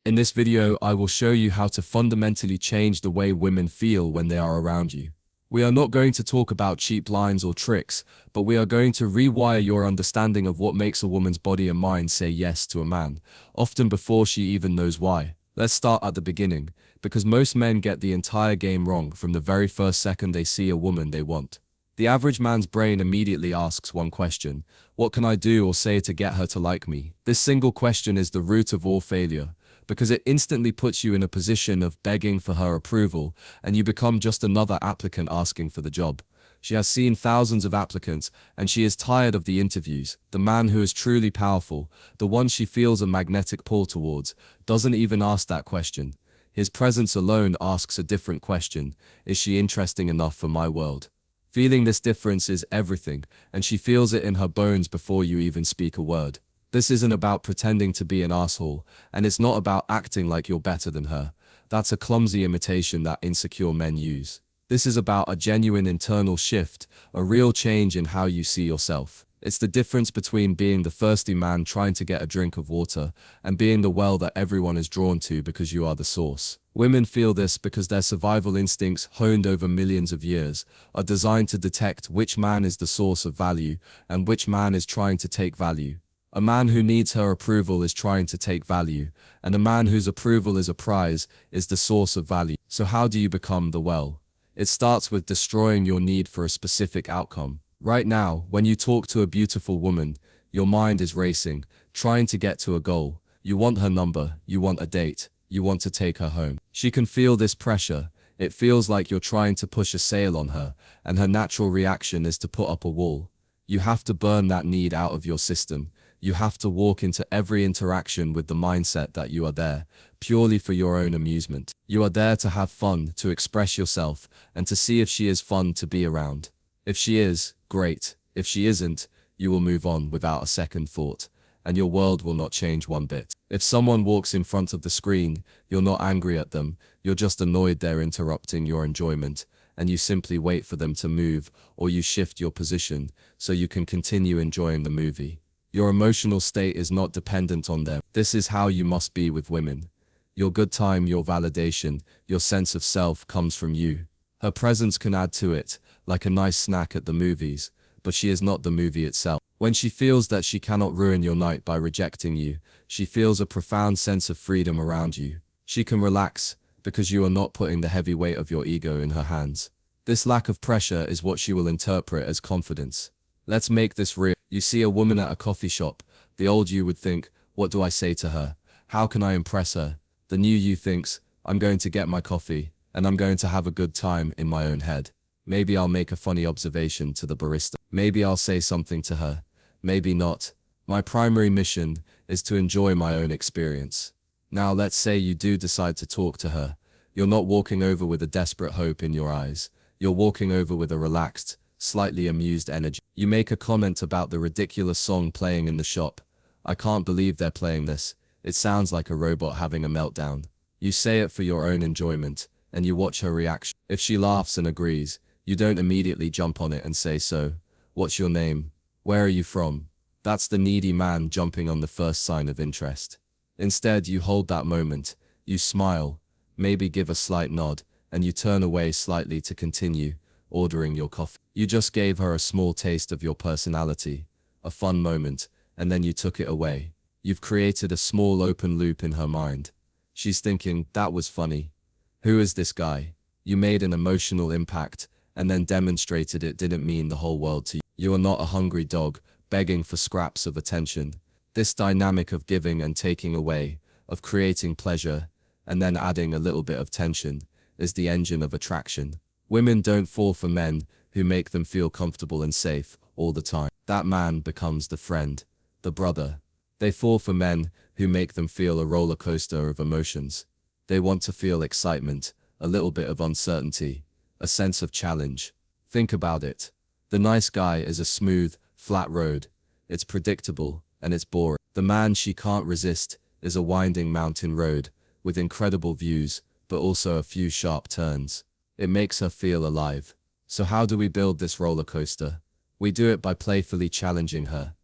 In this video, I will show you how to fundamentally change the way women feel when they are around you. We are not going to talk about cheap lines or tricks, but we are going to rewire your understanding of what makes a woman's body and mind say yes to a man, often before she even knows why. Let's start at the beginning, because most men get the entire game wrong from the very first second they see a woman they want. The average man's brain immediately asks one question: what can I do or say to get her to like me? This single question is the root of all failure, because it instantly puts you in a position of begging for her approval, and you become just another applicant asking for the job. She has seen thousands of applicants, and she is tired of the interviews. The man who is truly powerful, the one she feels a magnetic pull towards, doesn't even ask that question. His presence alone asks a different question: is she interesting enough for my world? Feeling this difference is everything, and she feels it in her bones before you even speak a word. This isn't about pretending to be an asshole, and it's not about acting like you're better than her. That's a clumsy imitation that insecure men use. This is about a genuine internal shift, a real change in how you see yourself. It's the difference between being the thirsty man trying to get a drink of water and being the well that everyone is drawn to because you are the source. Women feel this because their survival instincts, honed over millions of years, are designed to detect which man is the source of value and which man is trying to take value. A man who needs her approval is trying to take value, and a man whose approval is a prize is the source of value. So how do you become the well? It starts with destroying your need for a specific outcome. Right now, when you talk to a beautiful woman, your mind is racing, trying to get to a goal. You want her number, you want a date, you want to take her home. She can feel this pressure. It feels like you're trying to push a sail on her, and her natural reaction is to put up a wall. You have to burn that need out of your system. You have to walk into every interaction with the mindset that you are there, purely for your own amusement. You are there to have fun, to express yourself, and to see if she is fun to be around. If she is, great. If she isn't, you will move on without a second thought, and your world will not change one bit. If someone walks in front of the screen, you're not angry at them, you're just annoyed they're interrupting your enjoyment, and you simply wait for them to move, or you shift your position so you can continue enjoying the movie. Your emotional state is not dependent on them. This is how you must be with women. Your good time, your validation, your sense of self comes from you. Her presence can add to it, like a nice snack at the movies, but she is not the movie itself. When she feels that she cannot ruin your night by rejecting you, she feels a profound sense of freedom around you. She can relax, because you are not putting the heavy weight of your ego in her hands. This lack of pressure is what she will interpret as confidence. Let's make this real. You see a woman at a coffee shop. The old you would think, what do I say to her? How can I impress her? The new you thinks, I'm going to get my coffee, and I'm going to have a good time in my own head. Maybe I'll make a funny observation to the barista. Maybe I'll say something to her. Maybe not. My primary mission is to enjoy my own experience. Now let's say you do decide to talk to her. You're not walking over with a desperate hope in your eyes. You're walking over with a relaxed, slightly amused energy. You make a comment about the ridiculous song playing in the shop. I can't believe they're playing this. It sounds like a robot having a meltdown. You say it for your own enjoyment, and you watch her reaction. If she laughs and agrees, you don't immediately jump on it and say, so, what's your name? Where are you from? That's the needy man jumping on the first sign of interest. Instead, you hold that moment, you smile, maybe give a slight nod, and you turn away slightly to continue ordering your coffee. You just gave her a small taste of your personality, a fun moment, and then you took it away. You've created a small open loop in her mind. She's thinking, that was funny. Who is this guy? You made an emotional impact, and then demonstrated it didn't mean the whole world to you. You are not a hungry dog, begging for scraps of attention. This dynamic of giving and taking away, of creating pleasure, and then adding a little bit of tension, is the engine of attraction. Women don't fall for men who make them feel comfortable and safe all the time. That man becomes the friend, the brother. They fall for men who make them feel a roller coaster of emotions. They want to feel excitement, a little bit of uncertainty, a sense of challenge. Think about it. The nice guy is a smooth, flat road. It's predictable, and it's boring. The man she can't resist is a winding mountain road, with incredible views, but also a few sharp turns. It makes her feel alive. So how do we build this roller coaster? We do it by playfully challenging her.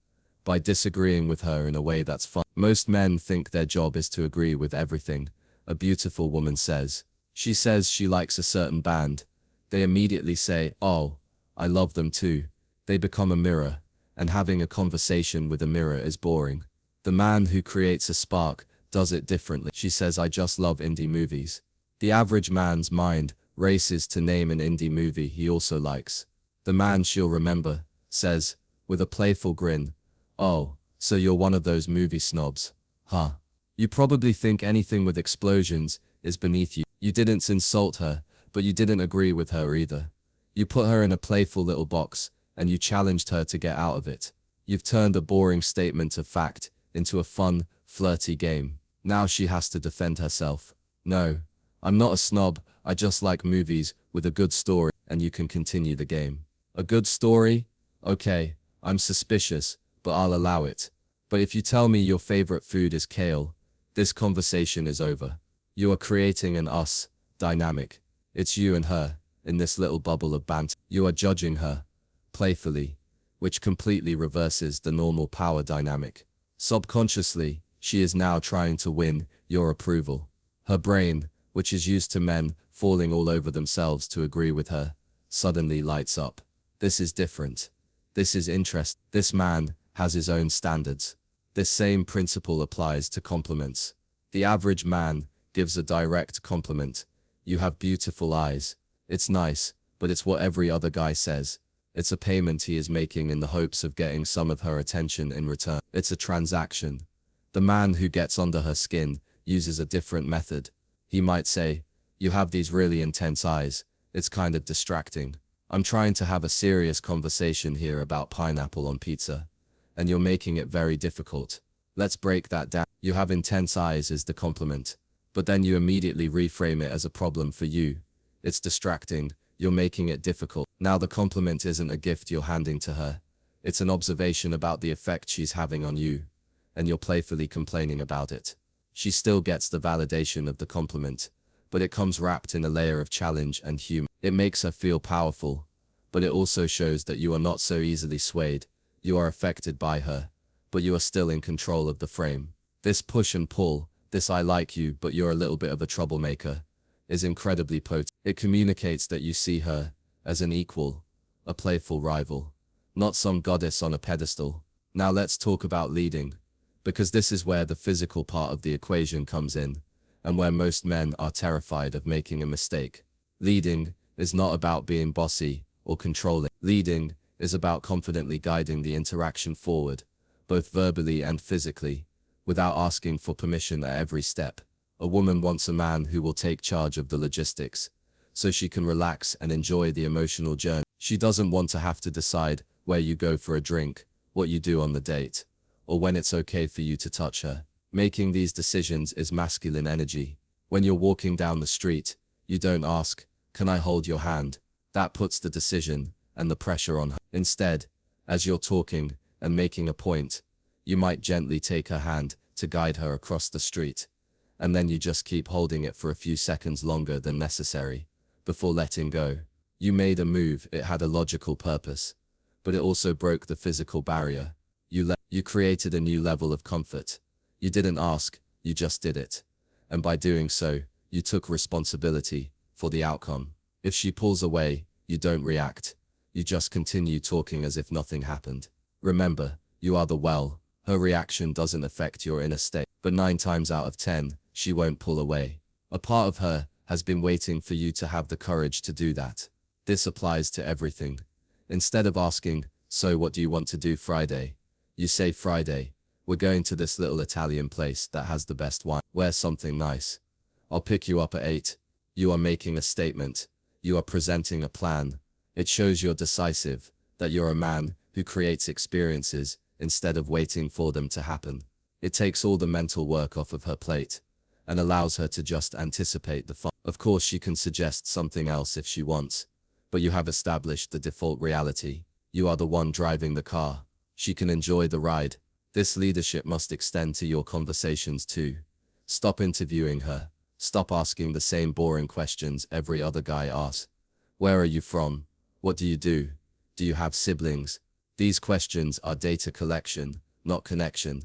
by disagreeing with her in a way that's fun. Most men think their job is to agree with everything a beautiful woman says. She says she likes a certain band. They immediately say, "Oh, I love them too." They become a mirror, and having a conversation with a mirror is boring. The man who creates a spark does it differently. She says, "I just love indie movies." The average man's mind races to name an indie movie he also likes. The man she'll remember says, with a playful grin, "Oh, so you're one of those movie snobs, huh?" You probably think anything with explosions is beneath you. You didn't insult her, but you didn't agree with her either. You put her in a playful little box, and you challenged her to get out of it. You've turned a boring statement of fact into a fun, flirty game. Now she has to defend herself. "No, I'm not a snob, I just like movies with a good story," and you can continue the game. A good story? Okay, I'm suspicious, but I'll allow it. But if you tell me your favorite food is kale, this conversation is over. You are creating an us dynamic. It's you and her, in this little bubble of banter. You are judging her, playfully, which completely reverses the normal power dynamic. Subconsciously, she is now trying to win your approval. Her brain, which is used to men falling all over themselves to agree with her, suddenly lights up. This is different. This is interest. This man has his own standards. This same principle applies to compliments. The average man gives a direct compliment. "You have beautiful eyes." It's nice, but it's what every other guy says. It's a payment he is making in the hopes of getting some of her attention in return. It's a transaction. The man who gets under her skin uses a different method. He might say, "You have these really intense eyes. It's kind of distracting. I'm trying to have a serious conversation here about pineapple on pizza, and you're making it very difficult. Let's break that down." "You have intense eyes" is the compliment, but then you immediately reframe it as a problem for you. It's distracting, you're making it difficult. Now the compliment isn't a gift you're handing to her. It's an observation about the effect she's having on you, and you're playfully complaining about it. She still gets the validation of the compliment, but it comes wrapped in a layer of challenge and humor. It makes her feel powerful, but it also shows that you are not so easily swayed. You are affected by her, but you are still in control of the frame. This push and pull, this "I like you, but you're a little bit of a troublemaker," is incredibly potent. It communicates that you see her as an equal, a playful rival, not some goddess on a pedestal. Now let's talk about leading, because this is where the physical part of the equation comes in, and where most men are terrified of making a mistake. Leading is not about being bossy or controlling. Leading is about confidently guiding the interaction forward, both verbally and physically, without asking for permission at every step. A woman wants a man who will take charge of the logistics, so she can relax and enjoy the emotional journey. She doesn't want to have to decide where you go for a drink, what you do on the date, or when it's okay for you to touch her. Making these decisions is masculine energy. When you're walking down the street, you don't ask, "Can I hold your hand?" That puts the decision and the pressure on her. Instead, as you're talking and making a point, you might gently take her hand to guide her across the street, and then you just keep holding it for a few seconds longer than necessary before letting go. You made a move, it had a logical purpose, but it also broke the physical barrier. You created a new level of comfort. You didn't ask, you just did it. And by doing so, you took responsibility for the outcome. If she pulls away, you don't react. You just continue talking as if nothing happened. Remember, you are the well. Her reaction doesn't affect your inner state, but 9 times out of 10, she won't pull away. A part of her has been waiting for you to have the courage to do that. This applies to everything. Instead of asking, "So what do you want to do Friday?" you say, "Friday, we're going to this little Italian place that has the best wine. Wear something nice. I'll pick you up at 8. You are making a statement. You are presenting a plan. It shows you're decisive, that you're a man who creates experiences instead of waiting for them to happen. It takes all the mental work off of her plate and allows her to just anticipate the fun. Of course, she can suggest something else if she wants, but you have established the default reality. You are the one driving the car. She can enjoy the ride. This leadership must extend to your conversations too. Stop interviewing her. Stop asking the same boring questions every other guy asks. Where are you from? What do you do? Do you have siblings? These questions are data collection, not connection.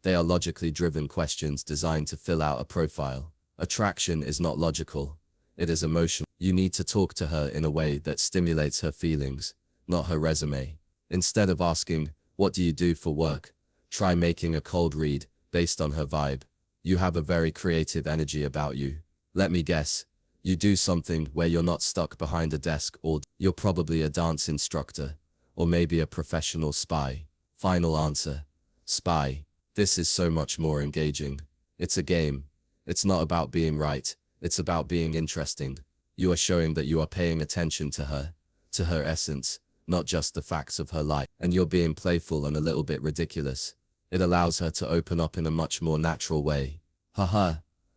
They are logically driven questions designed to fill out a profile. Attraction is not logical. It is emotional. You need to talk to her in a way that stimulates her feelings, not her resume. Instead of asking, "What do you do for work?" try making a cold read based on her vibe. You have a very creative energy about you. Let me guess. You do something where you're not stuck behind a desk, or you're probably a dance instructor, or maybe a professional spy. Final answer. Spy. This is so much more engaging. It's a game. It's not about being right. It's about being interesting. You are showing that you are paying attention to her essence, not just the facts of her life. And you're being playful and a little bit ridiculous. It allows her to open up in a much more natural way. Haha.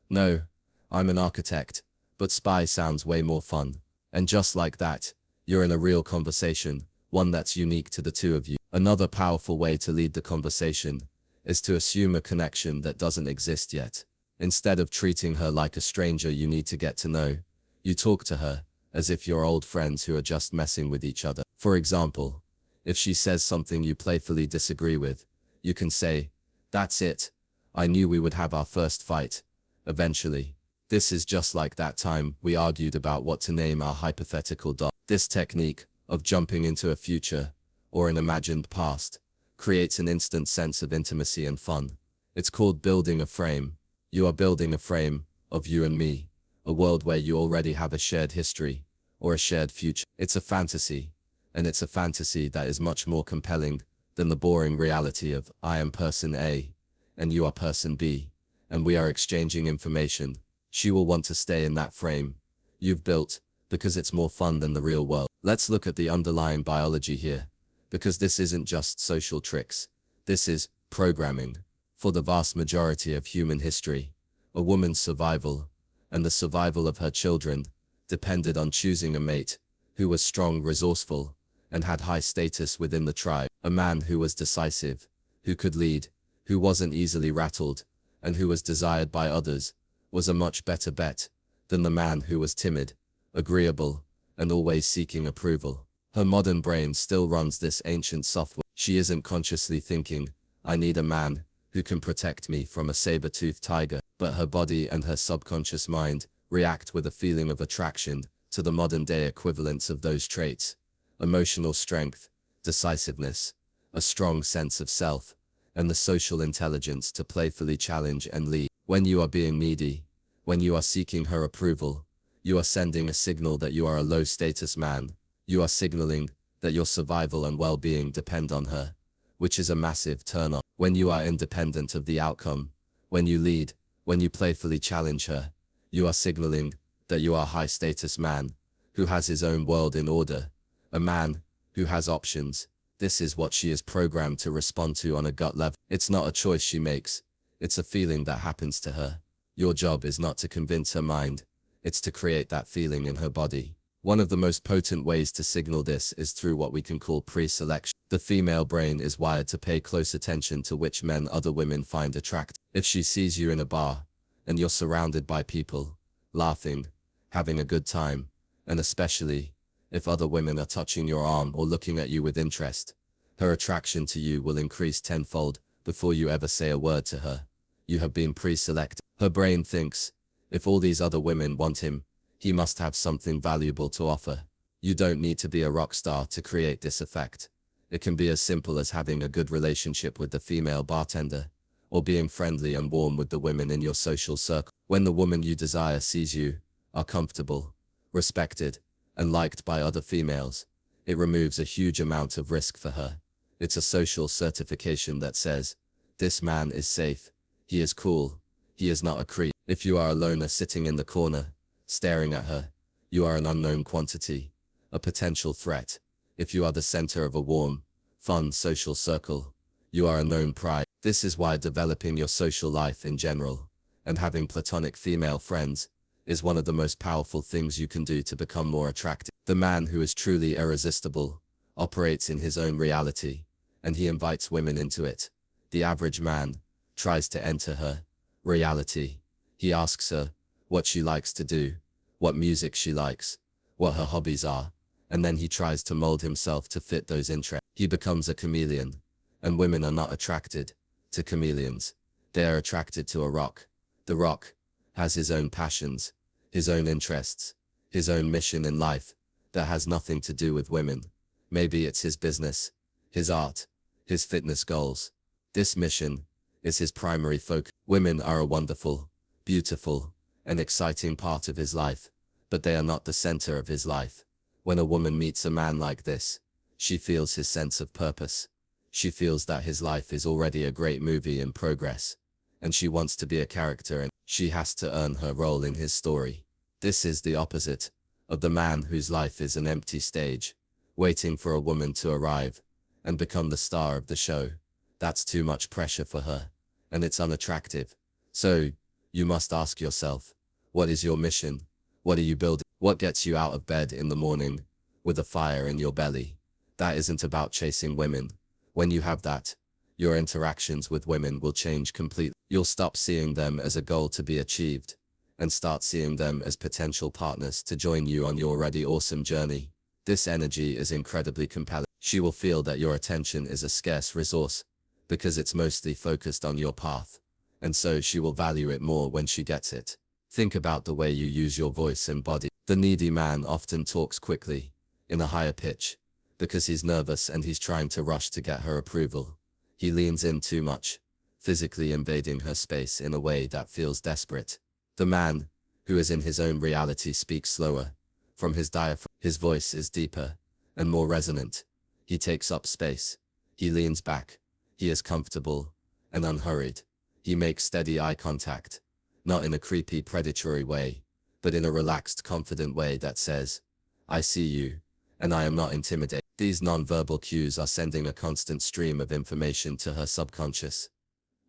No, I'm an architect, but spy sounds way more fun. And just like that, you're in a real conversation, one that's unique to the two of you. Another powerful way to lead the conversation is to assume a connection that doesn't exist yet. Instead of treating her like a stranger you need to get to know, you talk to her as if you're old friends who are just messing with each other. For example, if she says something you playfully disagree with, you can say, "That's it. I knew we would have our first fight. Eventually." This is just like that time we argued about what to name our hypothetical dog. This technique of jumping into a future or an imagined past creates an instant sense of intimacy and fun. It's called building a frame. You are building a frame of you and me, a world where you already have a shared history or a shared future. It's a fantasy, and it's a fantasy that is much more compelling than the boring reality of I am person A and you are person B, and we are exchanging information. She will want to stay in that frame you've built because it's more fun than the real world. Let's look at the underlying biology here, because this isn't just social tricks. This is programming. For the vast majority of human history, a woman's survival and the survival of her children depended on choosing a mate who was strong, resourceful, and had high status within the tribe. A man who was decisive, who could lead, who wasn't easily rattled, and who was desired by others, was a much better bet than the man who was timid, agreeable, and always seeking approval. Her modern brain still runs this ancient software. She isn't consciously thinking, "I need a man who can protect me from a saber-toothed tiger," but her body and her subconscious mind react with a feeling of attraction to the modern-day equivalents of those traits: emotional strength, decisiveness, a strong sense of self, and the social intelligence to playfully challenge and lead. When you are being needy, when you are seeking her approval, you are sending a signal that you are a low-status man. You are signaling that your survival and well-being depend on her, which is a massive turn-on. When you are independent of the outcome, when you lead, when you playfully challenge her, you are signaling that you are a high-status man who has his own world in order, a man who has options. This is what she is programmed to respond to on a gut level. It's not a choice she makes, it's a feeling that happens to her. Your job is not to convince her mind, it's to create that feeling in her body. One of the most potent ways to signal this is through what we can call pre-selection. The female brain is wired to pay close attention to which men other women find attractive. If she sees you in a bar, and you're surrounded by people, laughing, having a good time, and especially if other women are touching your arm or looking at you with interest, her attraction to you will increase tenfold before you ever say a word to her. You have been pre-selected. Her brain thinks, if all these other women want him, he must have something valuable to offer. You don't need to be a rock star to create this effect. It can be as simple as having a good relationship with the female bartender, or being friendly and warm with the women in your social circle. When the woman you desire sees you, are comfortable, respected, and liked by other females, it removes a huge amount of risk for her. It's a social certification that says, this man is safe, he is cool, he is not a creep. If you are a loner sitting in the corner, staring at her, you are an unknown quantity, a potential threat. If you are the center of a warm, fun social circle, you are a known prize. This is why developing your social life in general, and having platonic female friends, is one of the most powerful things you can do to become more attractive. The man who is truly irresistible operates in his own reality, and he invites women into it. The average man tries to enter her reality. He asks her what she likes to do, what music she likes, what her hobbies are, and then he tries to mold himself to fit those interests. He becomes a chameleon, And women are not attracted to chameleons. They are attracted to a rock. The rock has his own passions, his own interests, his own mission in life that has nothing to do with women. Maybe it's his business, his art, his fitness goals. This mission is his primary focus. Women are a wonderful, beautiful, and exciting part of his life, but they are not the center of his life. When a woman meets a man like this, she feels his sense of purpose. She feels that his life is already a great movie in progress, and she wants to be a character and she has to earn her role in his story. This is the opposite of the man whose life is an empty stage, waiting for a woman to arrive and become the star of the show. That's too much pressure for her, and it's unattractive. So, you must ask yourself, what is your mission? What are you building? What gets you out of bed in the morning with a fire in your belly? That isn't about chasing women. When you have that, your interactions with women will change completely. You'll stop seeing them as a goal to be achieved and start seeing them as potential partners to join you on your already awesome journey. This energy is incredibly compelling. She will feel that your attention is a scarce resource because it's mostly focused on your path, and so she will value it more when she gets it. Think about the way you use your voice and body. The needy man often talks quickly, in a higher pitch, because he's nervous and he's trying to rush to get her approval. He leans in too much, physically invading her space in a way that feels desperate. The man, who is in his own reality, speaks slower. From his diaphragm, his voice is deeper and more resonant. He takes up space. He leans back. He is comfortable and unhurried. He makes steady eye contact, not in a creepy, predatory way, but in a relaxed, confident way that says, I see you, and I am not intimidated. These nonverbal cues are sending a constant stream of information to her subconscious.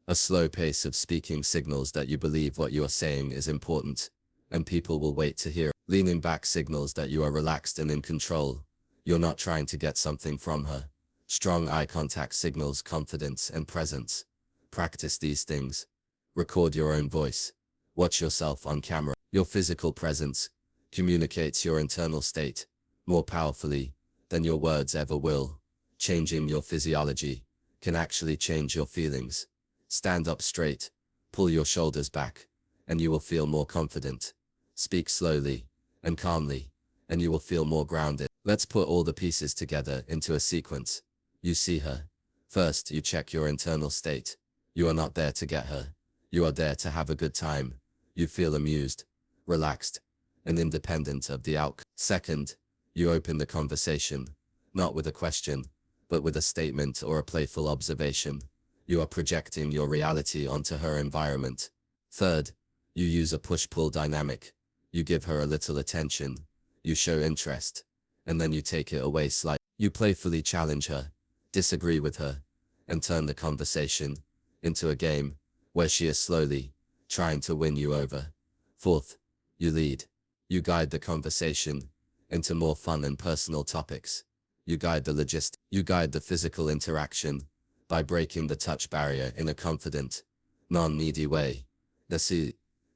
A slow pace of speaking signals that you believe what you are saying is important, and people will wait to hear. Leaning back signals that you are relaxed and in control. You're not trying to get something from her. Strong eye contact signals confidence and presence. Practice these things. Record your own voice. Watch yourself on camera. Your physical presence communicates your internal state more powerfully than your words ever will. Changing your physiology can actually change your feelings. Stand up straight, pull your shoulders back, and you will feel more confident. Speak slowly and calmly, and you will feel more grounded. Let's put all the pieces together into a sequence. You see her. First, you check your internal state. You are not there to get her. You are there to have a good time. You feel amused, relaxed, and independent of the outcome. Second, you open the conversation, not with a question, but with a statement or a playful observation. You are projecting your reality onto her environment. Third, you use a push-pull dynamic. You give her a little attention, you show interest, and then you take it away slightly. You playfully challenge her, disagree with her, and turn the conversation into a game where she is slowly trying to win you over. Fourth, you lead. You guide the conversation into more fun and personal topics. You guide the physical interaction by breaking the touch barrier in a confident, non-needy way.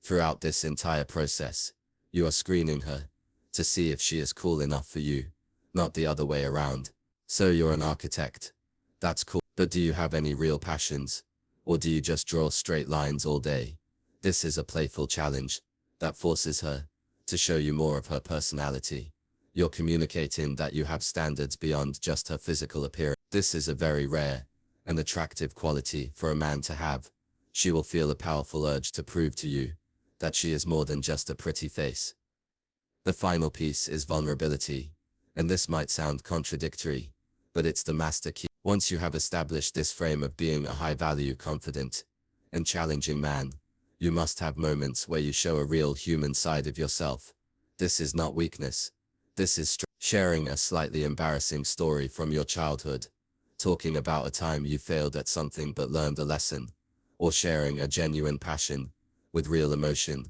Throughout this entire process, you are screening her to see if she is cool enough for you, not the other way around. So you're an architect. That's cool. But do you have any real passions? Or do you just draw straight lines all day? This is a playful challenge that forces her to show you more of her personality. You're communicating that you have standards beyond just her physical appearance. This is a very rare and attractive quality for a man to have. She will feel a powerful urge to prove to you that she is more than just a pretty face. The final piece is vulnerability, and this might sound contradictory, but it's the master key. Once you have established this frame of being a high-value, confident, and challenging man, you must have moments where you show a real human side of yourself. This is not weakness. This is sharing a slightly embarrassing story from your childhood, talking about a time you failed at something but learned a lesson, or sharing a genuine passion with real emotion.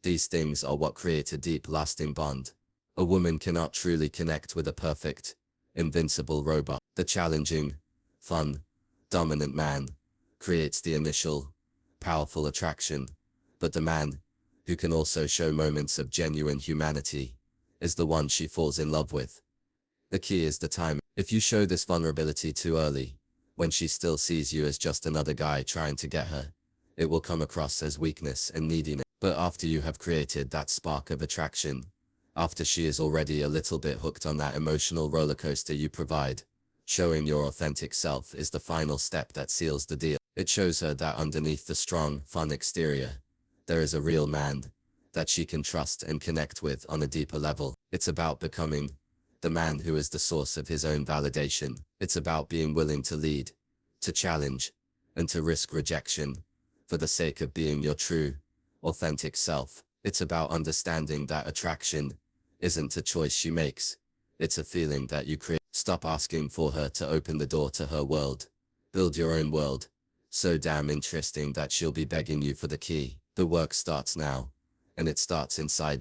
These things are what create a deep, lasting bond. A woman cannot truly connect with a perfect, invincible robot. The challenging, fun, dominant man creates the initial, powerful attraction, but the man, who can also show moments of genuine humanity, is the one she falls in love with. The key is the time. If you show this vulnerability too early, When she still sees you as just another guy trying to get her, it will come across as weakness and neediness. But after you have created that spark of attraction, after she is already a little bit hooked on that emotional roller coaster you provide, showing your authentic self is the final step that seals the deal. It shows her that underneath the strong, fun exterior, there is a real man that she can trust and connect with on a deeper level. It's about becoming the man who is the source of his own validation. It's about being willing to lead, to challenge, and to risk rejection for the sake of being your true, authentic self. It's about understanding that attraction isn't a choice she makes. It's a feeling that you create. Stop asking for her to open the door to her world. Build your own world, so damn interesting that she'll be begging you for the key. The work starts now, and it starts inside.